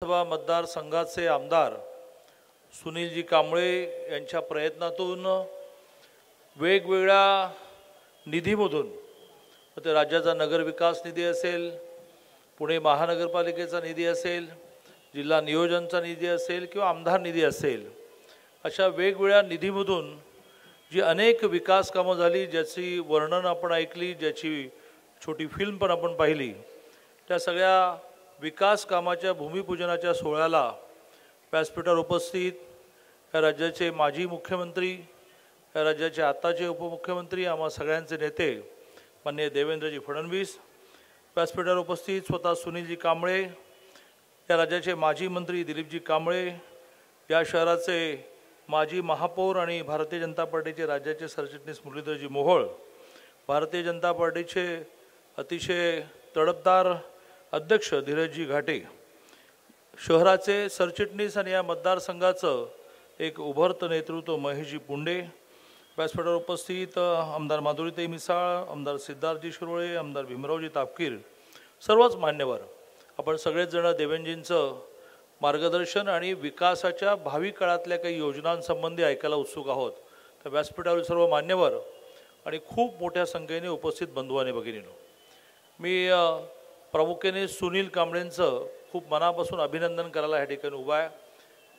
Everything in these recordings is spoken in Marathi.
विधानसभा मतदारसंघाचे आमदार सुनीलजी कांबळे यांच्या प्रयत्नातून वेगवेगळ्या निधीमधून, ते राज्याचा नगरविकास निधी असेल, पुणे महानगरपालिकेचा निधी असेल, जिल्हा नियोजनचा निधी असेल किंवा आमदार निधी असेल, अशा वेगवेगळ्या निधीमधून जी अनेक विकास कामं झाली, ज्याची वर्णन आपण ऐकली, ज्याची छोटी फिल्म पण आपण पाहिली, त्या सगळ्या विकास कामाच्या भूमिपूजनाच्या सोहळ्याला व्यासपीठावर उपस्थित या राज्याचे माजी मुख्यमंत्री, या राज्याचे आताचे उपमुख्यमंत्री, आम्हा सगळ्यांचे नेते माननीय देवेंद्रजी फडणवीस, व्यासपीठावर उपस्थित स्वतः सुनीलजी कांबळे, या राज्याचे माजी मंत्री दिलीपजी कांबळे, या शहराचे माजी महापौर आणि भारतीय जनता पार्टीचे राज्याचे सरचिटणीस मुरलीधरजी मोहोळ, भारतीय जनता पार्टीचे अतिशय तडफदार अध्यक्ष धीरजजी घाटे, शहराचे सरचिटणीस आणि या मतदारसंघाचं एक उभरतं नेतृत्व महेशजी पुंडे, व्यासपीठावर उपस्थित आमदार माधुरीताई मिसाळ, आमदार सिद्धार्थजी शिरोळे, आमदार भीमरावजी तापकीर, सर्वच मान्यवर, आपण सगळेच जण देवेंजींचं मार्गदर्शन आणि विकासाच्या भावी काळातल्या काही योजनांसंबंधी ऐकायला उत्सुक आहोत. तर व्यासपीठावरील सर्व मान्यवर आणि खूप मोठ्या संख्येने उपस्थित बंधू आणि भगिनींनो, मी प्रामुख्याने सुनील कांबळेंचं खूप मनापासून अभिनंदन करायला ह्या ठिकाणी उभा आहे.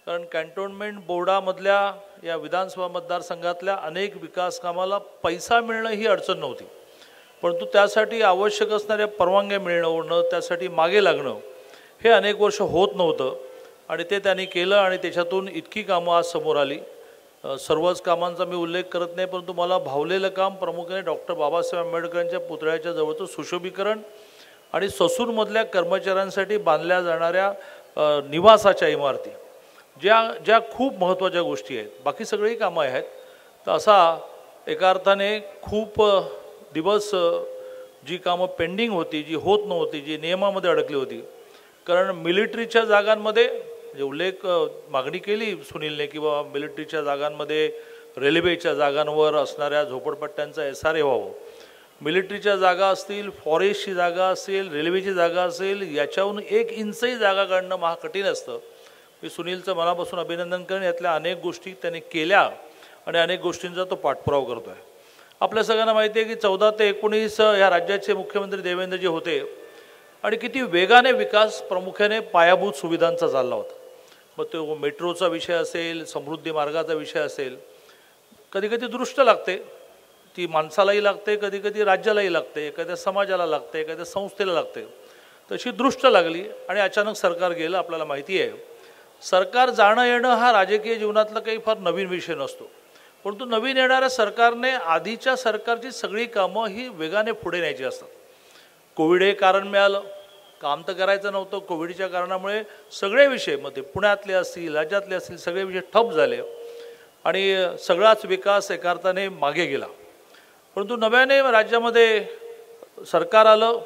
कारण कॅन्टोन्मेंट बोर्डामधल्या या विधानसभा मतदारसंघातल्या अनेक विकास कामाला पैसा मिळणं ही अडचण नव्हती, परंतु त्यासाठी आवश्यक असणाऱ्या परवानग्या मिळणं, त्यासाठी मागे लागणं हे अनेक वर्ष होत नव्हतं आणि ते त्यांनी केलं आणि त्याच्यातून इतकी कामं आज समोर आली. सर्वच कामांचा मी उल्लेख करत नाही, परंतु मला भावलेलं काम प्रामुख्याने डॉक्टर बाबासाहेब आंबेडकरांच्या पुतळ्याच्या जवळचं सुशोभीकरण आणि ससूनमधल्या कर्मचाऱ्यांसाठी बांधल्या जाणाऱ्या निवासाच्या इमारती, ज्या खूप महत्त्वाच्या गोष्टी आहेत. बाकी सगळी कामं आहेत. तर असा एका अर्थाने खूप दिवस जी कामं पेंडिंग होती, जी होत नव्हती, जी नियमामध्ये अडकली होती, कारण मिलिटरीच्या जागांमध्ये जे उल्लेख मागणी केली सुनीलने की बाबा मिलिटरीच्या जागांमध्ये रेल्वेच्या जागांवर असणाऱ्या झोपडपट्ट्यांचा SRA व्हावं, मिलिटरीच्या जागा असतील, फॉरेस्टची जागा असेल, रेल्वेची जागा असेल, याच्याहून 1 इंचही जागा काढणं महाकठीण असतं. मी सुनीलचं मनापासून अभिनंदन करेन. यातल्या अनेक गोष्टी त्याने केल्या आणि अनेक गोष्टींचा तो पाठपुरावा करतो आहे. आपल्या सगळ्यांना माहिती आहे की 14 ते 19 ह्या राज्याचे मुख्यमंत्री देवेंद्रजी होते आणि किती वेगाने विकास प्रामुख्याने पायाभूत सुविधांचा चालला होता. मग तो मेट्रोचा विषय असेल, समृद्धी मार्गाचा विषय असेल, कधी कधी दृष्ट लागते, ती माणसालाही लागते, कधी कधी राज्यालाही लागते, एखाद्या समाजाला लागते, एखाद्या संस्थेला लागते. तशी दृष्ट लागली आणि अचानक सरकार गेलं. आपल्याला माहिती आहे सरकार जाणं येणं हा राजकीय जीवनातला काही फार नवीन विषय नसतो, परंतु नवीन येणाऱ्या सरकारने आधीच्या सरकारची सगळी कामं ही वेगाने पुढे न्यायची असतात. कोविड हे कारण मिळालं, काम तर करायचं नव्हतं. कोविडच्या कारणामुळे सगळे विषय, मग ते पुण्यातले असतील, राज्यातले असतील, सगळे विषय ठप झाले आणि सगळाच विकास एका अर्थाने मागे गेला. परंतु नव्याने राज्यामध्ये सरकार आलं,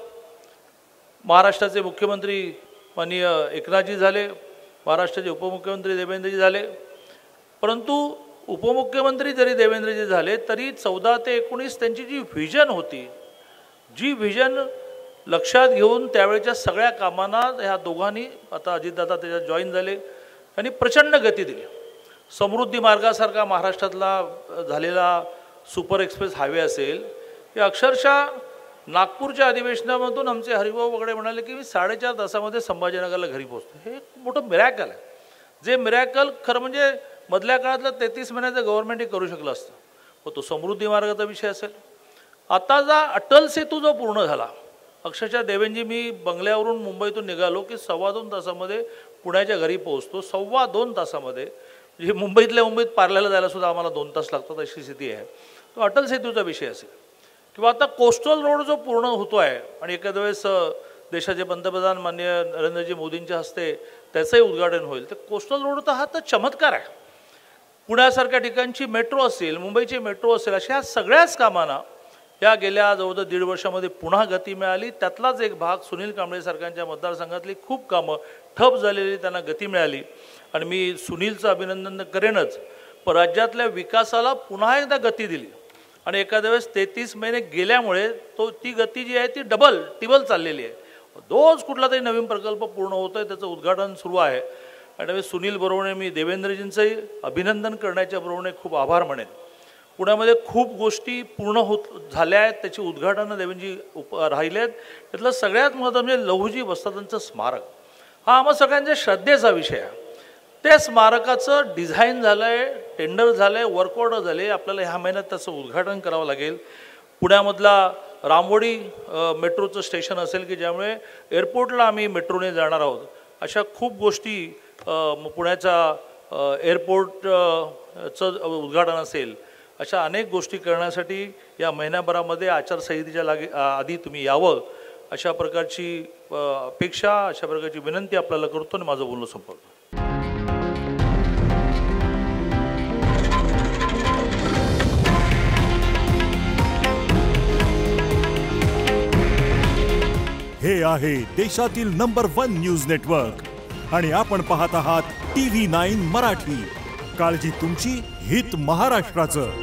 महाराष्ट्राचे मुख्यमंत्री माननीय एकनाथजी झाले, महाराष्ट्राचे उपमुख्यमंत्री देवेंद्रजी झाले. परंतु उपमुख्यमंत्री जरी देवेंद्रजी झाले तरी 14 ते 19 त्यांची जी व्हिजन होती, जी व्हिजन लक्षात घेऊन त्यावेळेच्या सगळ्या कामांना ह्या दोघांनी, आता अजितदादा त्याच्यात जॉईन झाले, त्यांनी प्रचंड गती दिली. समृद्धी मार्गासारखा महाराष्ट्रातला झालेला सुपर एक्सप्रेस हायवे असेल, हे अक्षरशः नागपूरच्या अधिवेशनामधून आमचे हरिभाऊ वगैरे म्हणाले की मी 4.5 तासामध्ये संभाजीनगरला घरी पोहोचतो. हे मोठं मिरॅकल आहे, जे मिरॅकल खरं म्हणजे मधल्या काळातलं 33 महिन्याचं गव्हर्नमेंटही करू शकलं असतं. मग तो समृद्धी मार्गाचा विषय असेल, आता जा अटल सेतू जो पूर्ण झाला, अक्षरशः देवेंजी मी बंगल्यावरून मुंबईतून निघालो की 2.25 तासामध्ये पुण्याच्या घरी पोहोचतो. 2.25 तासामध्ये, म्हणजे मुंबईत पार्ल्याला जायला सुद्धा आम्हाला 2 तास लागतात अशी स्थिती आहे. तो अटल सेतूचा विषय असेल किंवा आता कोस्टल रोड जो पूर्ण होतो आहे आणि एखाद्या वेळेस देशाचे पंतप्रधान माननीय नरेंद्रजी मोदींच्या हस्ते त्याचंही उद्घाटन होईल. तर कोस्टल रोड तर हा तर चमत्कार आहे. पुण्यासारख्या ठिकाणची मेट्रो असेल, मुंबईची मेट्रो असेल, अशा सगळ्याच कामांना या गेल्या जवळजवळ 1.5 वर्षामध्ये पुन्हा गती मिळाली. त्यातलाच एक भाग सुनील कांबळे सारख्यांच्या मतदारसंघातली खूप कामं ठप झालेली, त्यांना गती मिळाली आणि मी सुनीलचं अभिनंदन करेनच. पण राज्यातल्या विकासाला पुन्हा एकदा गती दिली आणि एखाद्या वेळेस 33 महिने गेल्यामुळे ती गती जी आहे ती डबल टिबल चाललेली आहे. रोज कुठला तरी नवीन प्रकल्प पूर्ण होतो आहे, त्याचं उद्घाटन सुरू आहे. आणि सुनील बरोवणे, मी देवेंद्रजींचंही अभिनंदन करण्याच्या बरोवणे खूप आभार मानेन. पुण्यामध्ये खूप गोष्टी पूर्ण झाल्या आहेत, त्याची उद्घाटनं देवेंद्रजी राहिले आहेत. त्यातलं सगळ्यात महत्त्वाचं म्हणजे लहुजी वस्तादांचं स्मारक. हा आम्हा सगळ्यांच्या श्रद्धेचा विषय आहे. त्या स्मारकाचं डिझाईन झालं आहे, टेंडर झालं आहे, वर्क ऑर्डर झाले. आपल्याला ह्या महिन्यात त्याचं उद्घाटन करावं लागेल. पुण्यामधला रामवाडी मेट्रोचं स्टेशन असेल की ज्यामुळे एअरपोर्टला आम्ही मेट्रोने जाणार आहोत. अशा खूप गोष्टी, पुण्याच्या एअरपोर्टचं उद्घाटन असेल, अशा अनेक गोष्टी करण्यासाठी या महिन्याभरामध्ये आचारसंहितेच्या आधी तुम्ही यावं, अशा प्रकारची अपेक्षा, अशा प्रकारची विनंती आपल्याला करतो आणि माझं बोलणं संपवतो. हे आहे देशातील नंबर 1 न्यूज नेटवर्क आणि आपण पाहत आहात TV9 मराठी. काळजी तुमची, हित महाराष्ट्राचं.